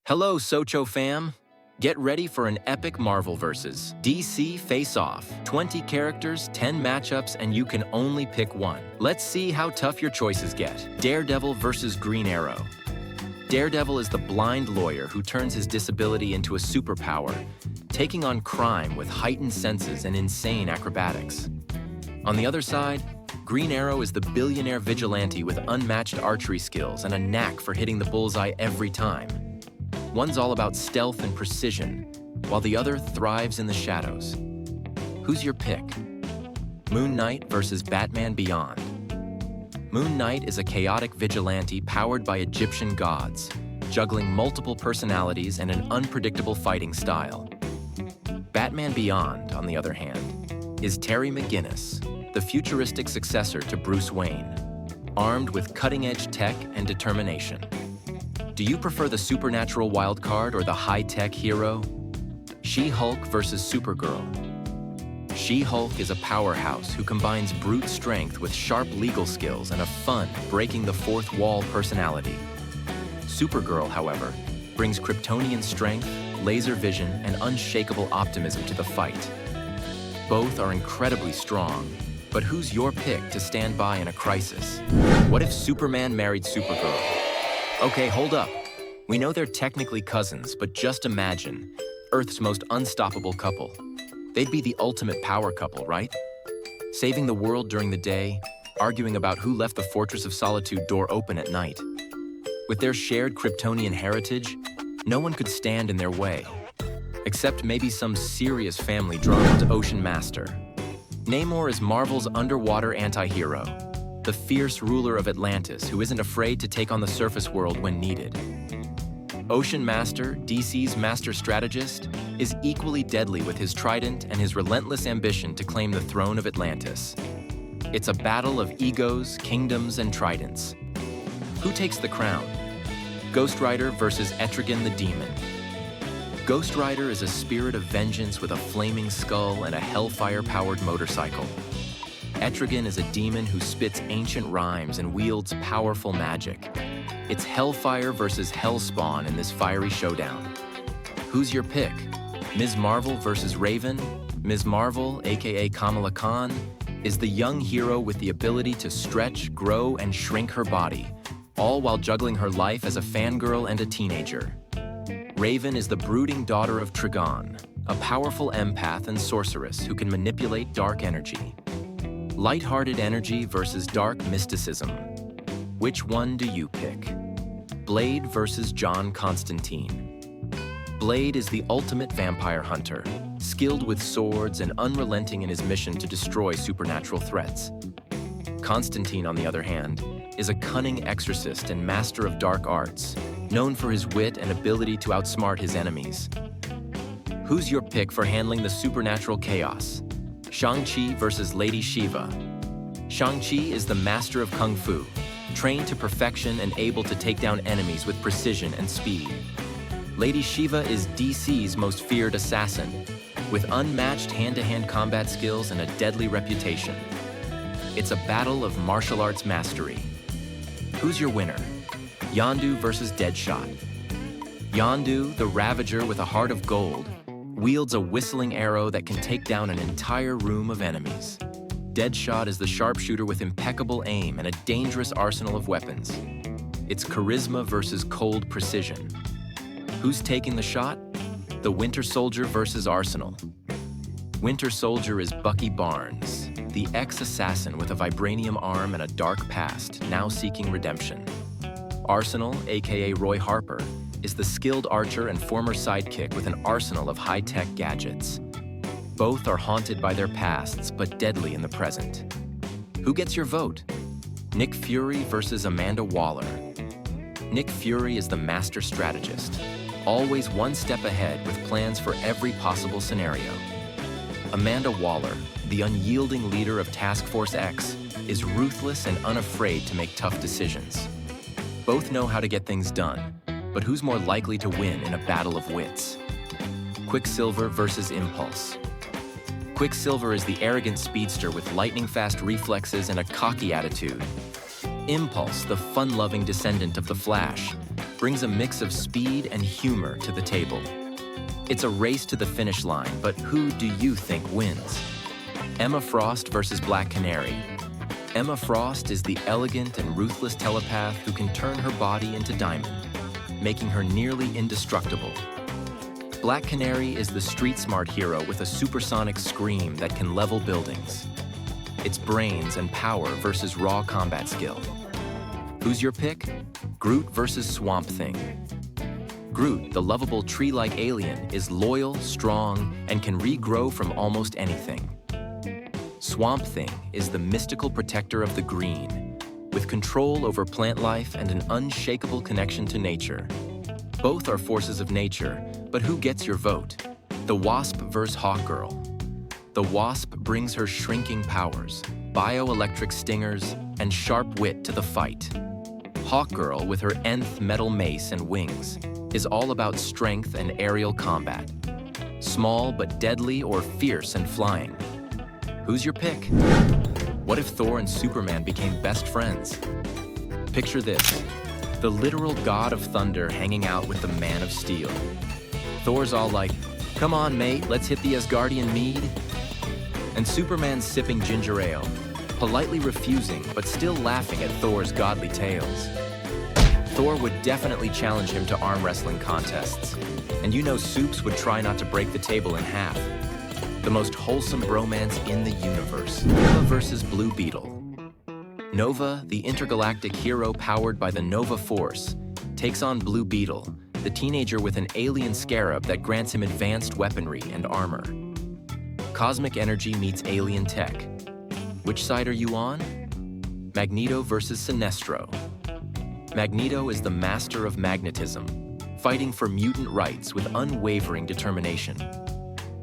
Hello, Socho fam! Get ready for an epic Marvel vs. DC face-off. 20 characters, 10 matchups, and you can only pick one. Let's see how tough your choices get. Daredevil vs. Green Arrow. Daredevil is the blind lawyer who turns his disability into a superpower, taking on crime with heightened senses and insane acrobatics. On the other side, Green Arrow is the billionaire vigilante with unmatched archery skills and a knack for hitting the bullseye every time. One's all about stealth and precision, while the other thrives in the shadows. Who's your pick? Moon Knight versus Batman Beyond. Moon Knight is a chaotic vigilante powered by Egyptian gods, juggling multiple personalities and an unpredictable fighting style. Batman Beyond, on the other hand, is Terry McGinnis, the futuristic successor to Bruce Wayne, armed with cutting-edge tech and determination. Do you prefer the supernatural wildcard or the high-tech hero? She-Hulk versus Supergirl. She-Hulk is a powerhouse who combines brute strength with sharp legal skills and a fun, breaking-the-fourth-wall personality. Supergirl, however, brings Kryptonian strength, laser vision, and unshakable optimism to the fight. Both are incredibly strong, but who's your pick to stand by in a crisis? What if Superman married Supergirl? Okay, hold up. We know they're technically cousins, but just imagine, Earth's most unstoppable couple. They'd be the ultimate power couple, right? Saving the world during the day, arguing about who left the Fortress of Solitude door open at night. With their shared Kryptonian heritage, no one could stand in their way. Except maybe some serious family drama to Ocean Master. Namor is Marvel's underwater anti-hero, the fierce ruler of Atlantis who isn't afraid to take on the surface world when needed. Ocean Master, DC's master strategist, is equally deadly with his trident and his relentless ambition to claim the throne of Atlantis. It's a battle of egos, kingdoms, and tridents. Who takes the crown? Ghost Rider versus Etrigan the Demon. Ghost Rider is a spirit of vengeance with a flaming skull and a hellfire-powered motorcycle. Etrigan is a demon who spits ancient rhymes and wields powerful magic. It's Hellfire versus Hellspawn in this fiery showdown. Who's your pick? Ms. Marvel versus Raven? Ms. Marvel, aka Kamala Khan, is the young hero with the ability to stretch, grow, and shrink her body, all while juggling her life as a fangirl and a teenager. Raven is the brooding daughter of Trigon, a powerful empath and sorceress who can manipulate dark energy. Light-hearted energy versus dark mysticism. Which one do you pick? Blade versus John Constantine. Blade is the ultimate vampire hunter, skilled with swords and unrelenting in his mission to destroy supernatural threats. Constantine, on the other hand, is a cunning exorcist and master of dark arts, known for his wit and ability to outsmart his enemies. Who's your pick for handling the supernatural chaos? Shang-Chi versus Lady Shiva. Shang-Chi is the master of Kung Fu, trained to perfection and able to take down enemies with precision and speed. Lady Shiva is DC's most feared assassin, with unmatched hand-to-hand combat skills and a deadly reputation. It's a battle of martial arts mastery. Who's your winner? Yondu versus Deadshot. Yondu, the Ravager with a heart of gold, wields a whistling arrow that can take down an entire room of enemies. Deadshot is the sharpshooter with impeccable aim and a dangerous arsenal of weapons. It's charisma versus cold precision. Who's taking the shot? The Winter Soldier versus Arsenal. Winter Soldier is Bucky Barnes, the ex-assassin with a vibranium arm and a dark past, now seeking redemption. Arsenal, aka Roy Harper, is the skilled archer and former sidekick with an arsenal of high-tech gadgets. Both are haunted by their pasts, but deadly in the present. Who gets your vote? Nick Fury versus Amanda Waller. Nick Fury is the master strategist, always one step ahead with plans for every possible scenario. Amanda Waller, the unyielding leader of Task Force X, is ruthless and unafraid to make tough decisions. Both know how to get things done, but who's more likely to win in a battle of wits? Quicksilver versus Impulse. Quicksilver is the arrogant speedster with lightning-fast reflexes and a cocky attitude. Impulse, the fun-loving descendant of the Flash, brings a mix of speed and humor to the table. It's a race to the finish line, but who do you think wins? Emma Frost versus Black Canary. Emma Frost is the elegant and ruthless telepath who can turn her body into diamond, making her nearly indestructible. Black Canary is the street-smart hero with a supersonic scream that can level buildings. It's brains and power versus raw combat skill. Who's your pick? Groot versus Swamp Thing. Groot, the lovable tree-like alien, is loyal, strong, and can regrow from almost anything. Swamp Thing is the mystical protector of the green, with control over plant life and an unshakable connection to nature. Both are forces of nature, but who gets your vote? The Wasp vs. Hawkgirl. The Wasp brings her shrinking powers, bioelectric stingers, and sharp wit to the fight. Hawkgirl, with her nth metal mace and wings, is all about strength and aerial combat. Small but deadly or fierce and flying. Who's your pick? What if Thor and Superman became best friends? Picture this, the literal god of thunder hanging out with the man of steel. Thor's all like, "Come on, mate, let's hit the Asgardian mead." And Superman's sipping ginger ale, politely refusing but still laughing at Thor's godly tales. Thor would definitely challenge him to arm wrestling contests. And you know Supes would try not to break the table in half. The most wholesome bromance in the universe. Nova versus Blue Beetle. Nova, the intergalactic hero powered by the Nova Force, takes on Blue Beetle, the teenager with an alien scarab that grants him advanced weaponry and armor. Cosmic energy meets alien tech. Which side are you on? Magneto versus Sinestro. Magneto is the master of magnetism, fighting for mutant rights with unwavering determination.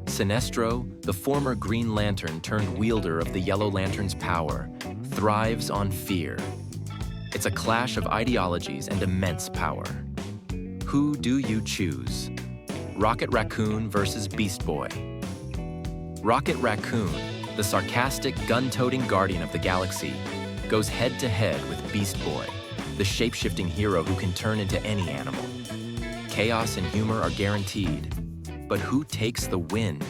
Sinestro, the former Green Lantern turned wielder of the Yellow Lantern's power, thrives on fear. It's a clash of ideologies and immense power. Who do you choose? Rocket Raccoon versus Beast Boy. Rocket Raccoon, the sarcastic, gun-toting guardian of the galaxy, goes head-to-head with Beast Boy, the shape-shifting hero who can turn into any animal. Chaos and humor are guaranteed. But who takes the win?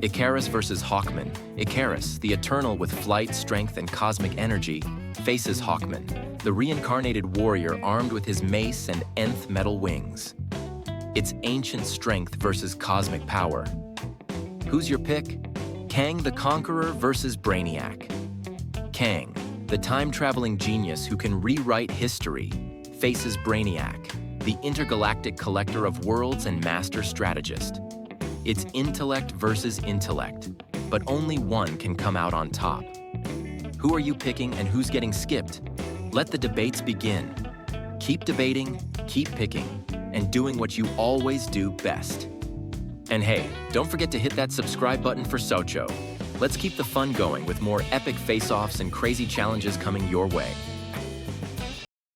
Icarus versus Hawkman. Icarus, the Eternal with flight, strength, and cosmic energy, faces Hawkman, the reincarnated warrior armed with his mace and nth metal wings. It's ancient strength versus cosmic power. Who's your pick? Kang the Conqueror versus Brainiac. Kang, the time-traveling genius who can rewrite history, faces Brainiac, the intergalactic collector of worlds and master strategist. It's intellect versus intellect, but only one can come out on top. Who are you picking and who's getting skipped? Let the debates begin. Keep debating, keep picking, and doing what you always do best. And hey, don't forget to hit that subscribe button for Socho. Let's keep the fun going with more epic face-offs and crazy challenges coming your way.